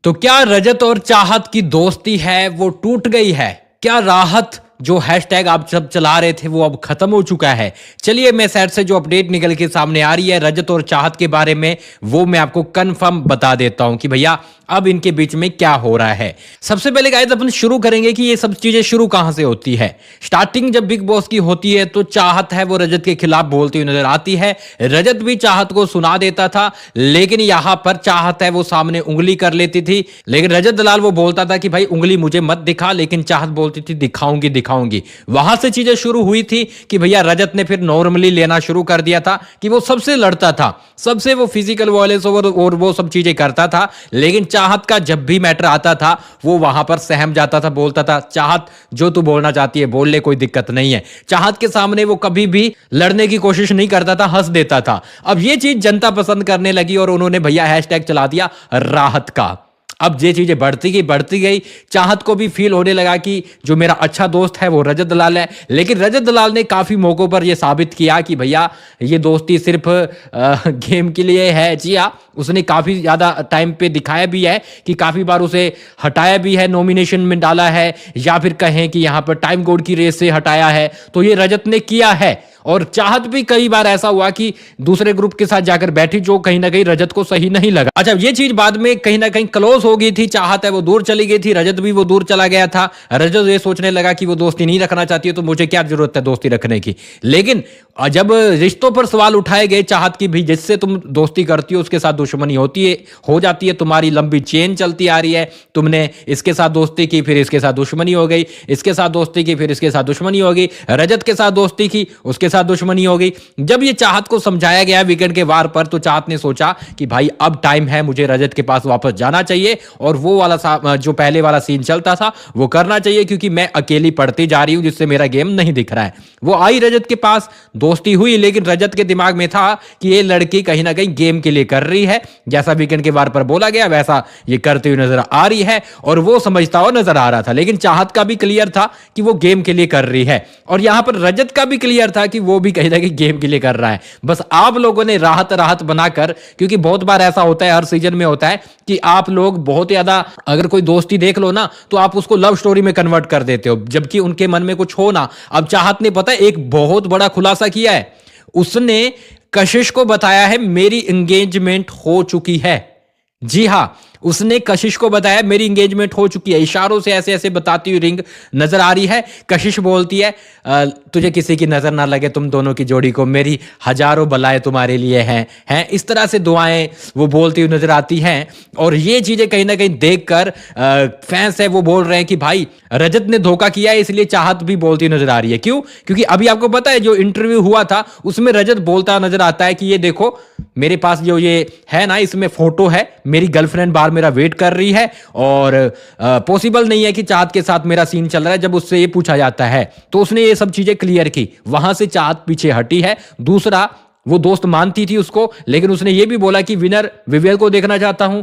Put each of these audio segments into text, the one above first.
तो क्या रजत और चाहत की दोस्ती है वो टूट गई है? क्या राहत जो हैशटैग आप सब चला रहे थे वो अब खत्म हो चुका है? चलिए मैं साइड से जो अपडेट निकल के सामने आ रही है रजत और चाहत के बारे में वो मैं आपको कंफर्म बता देता हूं कि भैया अब इनके बीच में क्या हो रहा है। सबसे पहले गाइस अपन शुरू करेंगे कि ये सब चीजें शुरू कहां से होती है। स्टार्टिंग जब बिग बॉस की होती है तो चाहत है वो रजत के खिलाफ बोलती हुई नजर आती है। रजत भी चाहत को सुना देता था, लेकिन यहां पर चाहत है वो सामने उंगली कर लेती थी, लेकिन रजत दलाल वो बोलता था कि भाई उंगली मुझे मत दिखा, लेकिन चाहत बोलती थी दिखाऊंगी दिखाऊंगी। वहां से चीजें शुरू हुई थी कि भैया रजत ने फिर नॉर्मली लेना शुरू कर दिया था कि वो सबसे लड़ता था, सबसे वो फिजिकल वायलेंस और वो सब चीजें करता था, लेकिन चाहत का जब भी मैटर आता था वो वहां पर सहम जाता था, बोलता था चाहत जो तू बोलना चाहती है बोल ले, कोई दिक्कत नहीं है। चाहत के सामने वो कभी भी लड़ने की कोशिश नहीं करता था, हंस देता था। अब ये चीज जनता पसंद करने लगी और उन्होंने भैया हैशटैग चला दिया राहत का। अब ये चीजें बढ़ती गई। चाहत को भी फील होने लगा कि जो मेरा अच्छा दोस्त है वो रजत दलाल है, लेकिन रजत दलाल ने काफी मौकों पर यह साबित किया कि भैया ये दोस्ती सिर्फ गेम के लिए है। जी हाँ, उसने काफी ज्यादा टाइम पे दिखाया भी है कि काफी बार उसे हटाया भी है, नॉमिनेशन में डाला है, या फिर कहें कि यहां पर टाइम कोड की रेस से हटाया है, तो ये रजत ने किया है। और चाहत भी कई बार ऐसा हुआ कि दूसरे ग्रुप के साथ जाकर बैठी जो कहीं ना कहीं रजत को सही नहीं लगा। अच्छा, ये चीज बाद में कहीं ना कहीं क्लोज हो गई थी। चाहत है वो दूर चली गई थी, रजत भी वो दूर चला गया था। रजत ये सोचने लगा कि वो दोस्ती नहीं रखना चाहती है तो मुझे क्या जरूरत है दोस्ती रखने की। लेकिन जब रिश्तों पर सवाल उठाए गए चाहत की भी, जिससे तुम दोस्ती करती हो उसके साथ दुश्मनी होती है, हो जाती है, तुम्हारी लंबी चेन चलती आ रही है, तुमने इसके साथ दोस्ती की फिर इसके साथ दुश्मनी हो गई, इसके साथ दोस्ती की फिर इसके साथ दुश्मनी हो गई, रजत के साथ दोस्ती की उसके साथ दुश्मनी हो गई। जब ये चाहत को समझाया गया वीकेंड के वार पर तो चाहत ने सोचा कि भाई अब टाइम है, मुझे रजत के पास वापस जाना चाहिए और वो वाला जो पहले वाला सीन चलता था वो करना चाहिए, क्योंकि मैं अकेली पढ़ती जा रही हूं जिससे मेरा गेम नहीं दिख रहा है। वो आई रजत के पास, दोस्ती हुई, लेकिन रजत के दिमाग में था कि ये लड़की कहीं ना कहीं गेम के लिए कर रही है, जैसा वीकेंड के वार पर बोला गया वैसा ये करती हुई नजर आ रही है और वो समझता हुआ नजर आ रहा था। लेकिन चाहत का भी क्लियर था कि वो गेम के लिए कर रही है और यहां पर रजत का भी क्लियर था कि वो भी कहीं ना कहीं गेम के लिए कर रहा है। बस आप लोगों ने राहत राहत बनाकर, क्योंकि बहुत बार ऐसा होता है, हर सीजन में होता है कि आप लोग बहुत ज्यादा अगर कोई दोस्ती देख लो ना तो आप उसको लव स्टोरी में कन्वर्ट कर देते हो, जबकि उनके मन में कुछ हो ना। अब चाहत ने पता है एक बहुत बड़ा खुलासा किया है, उसने कशिश को बताया है मेरी एंगेजमेंट हो चुकी है। जी हां, उसने कशिश को बताया मेरी एंगेजमेंट हो चुकी है, इशारों से ऐसे ऐसे बताती हुई रिंग नजर आ रही है। कशिश बोलती है तुझे किसी की नजर ना लगे तुम दोनों की जोड़ी को, मेरी हजारों बलाएं तुम्हारे लिए हैं इस तरह से दुआएं वो बोलती हुई नजर आती हैं। और ये चीजें कहीं ना कहीं देखकर फैंस है वो बोल रहे हैं कि भाई रजत ने धोखा किया है, इसलिए चाहत भी बोलती नजर आ रही है। क्यों? क्योंकि अभी आपको पता है जो इंटरव्यू हुआ था उसमें रजत बोलता नजर आता है कि ये देखो मेरे पास जो ये है ना, इसमें फोटो है, मेरी गर्लफ्रेंड बाहर मेरा वेट कर रही है और पॉसिबल नहीं है कि चाहत के साथ मेरा सीन चल रहा है। जब उससे ये पूछा जाता है तो उसने ये सब चीजें क्लियर की, वहां से चाहत पीछे हटी है। दूसरा, वो दोस्त मानती थी उसको, लेकिन उसने ये भी बोला कि विनर विवेल को देखना चाहता हूं,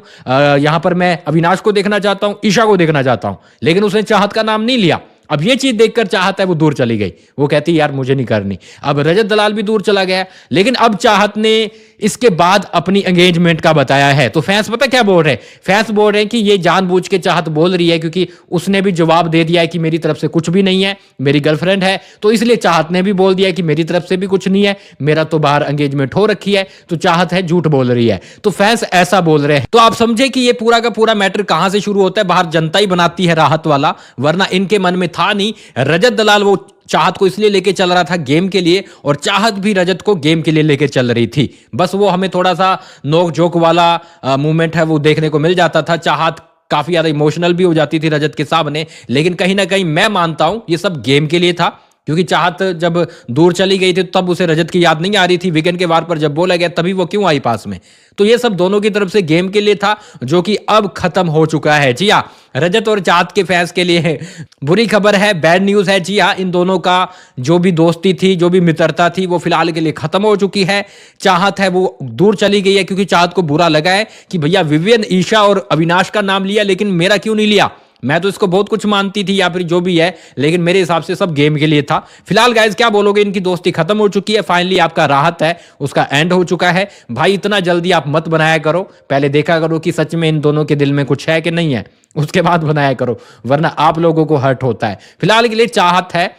यहां पर मैं अविनाश को देखना चाहता हूं, ईशा को देखना चाहता हूं, लेकिन उसने चाहत का नाम नहीं लिया। अब ये चीज देखकर चाहत है वो दूर चली गई, वो कहती यार मुझे नहीं करनी। अब रजत दलाल भी दूर चला गया, लेकिन अब चाहत ने इसके बाद अपनी एंगेजमेंट का बताया है। तो फैंस पता क्या बोल रहे हैं? फैंस बोल रहे हैं कि ये जानबूझ के चाहत बोल रही है, क्योंकि उसने भी जवाब दे दिया है कि मेरी तरफ से कुछ भी नहीं है, मेरी गर्लफ्रेंड है, तो इसलिए चाहत ने भी बोल दिया कि मेरी तरफ से भी कुछ नहीं है, मेरा तो बाहर एंगेजमेंट हो रखी है, तो चाहत है झूठ बोल रही है। तो फैंस ऐसा बोल रहे हैं। तो आप समझे कि ये पूरा का पूरा मैटर कहां से शुरू होता है? बाहर जनता ही बनाती है राहत वाला, वरना इनके मन में था नहीं। रजत दलाल वो चाहत को इसलिए लेके चल रहा था गेम के लिए, और चाहत भी रजत को गेम के लिए लेके चल रही थी। बस वो हमें थोड़ा सा नोक जोक वाला मूवमेंट है वो देखने को मिल जाता था। चाहत काफी ज्यादा इमोशनल भी हो जाती थी रजत के सामने, लेकिन कहीं ना कहीं मैं मानता हूं ये सब गेम के लिए था, क्योंकि चाहत जब दूर चली गई थी तब उसे रजत की याद नहीं आ रही थी। वीकेंड के वार पर जब बोला गया तभी वो क्यों आई पास में? तो ये सब दोनों की तरफ से गेम के लिए था, जो कि अब खत्म हो चुका है। जी हाँ, रजत और चाहत के फैंस के लिए बुरी खबर है, बैड न्यूज है। जी हाँ, इन दोनों का जो भी दोस्ती थी, जो भी मित्रता थी, वो फिलहाल के लिए खत्म हो चुकी है। चाहत है वो दूर चली गई है, क्योंकि चाहत को बुरा लगा है कि भैया विवियन, ईशा और अविनाश का नाम लिया लेकिन मेरा क्यों नहीं लिया? मैं तो इसको बहुत कुछ मानती थी या फिर जो भी है, लेकिन मेरे हिसाब से सब गेम के लिए था। फिलहाल गाइज क्या बोलोगे, इनकी दोस्ती खत्म हो चुकी है, फाइनली आपका राहत है उसका एंड हो चुका है। भाई इतना जल्दी आप मत बनाया करो, पहले देखा करो कि सच में इन दोनों के दिल में कुछ है कि नहीं है, उसके बाद बनाया करो, वरना आप लोगों को हर्ट होता है। फिलहाल के लिए चाहत है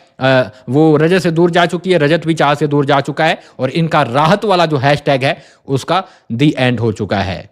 वो रजत से दूर जा चुकी है, रजत भी चाहत से दूर जा चुका है, और इनका राहत वाला जो हैशटैग है उसका दी एंड हो चुका है।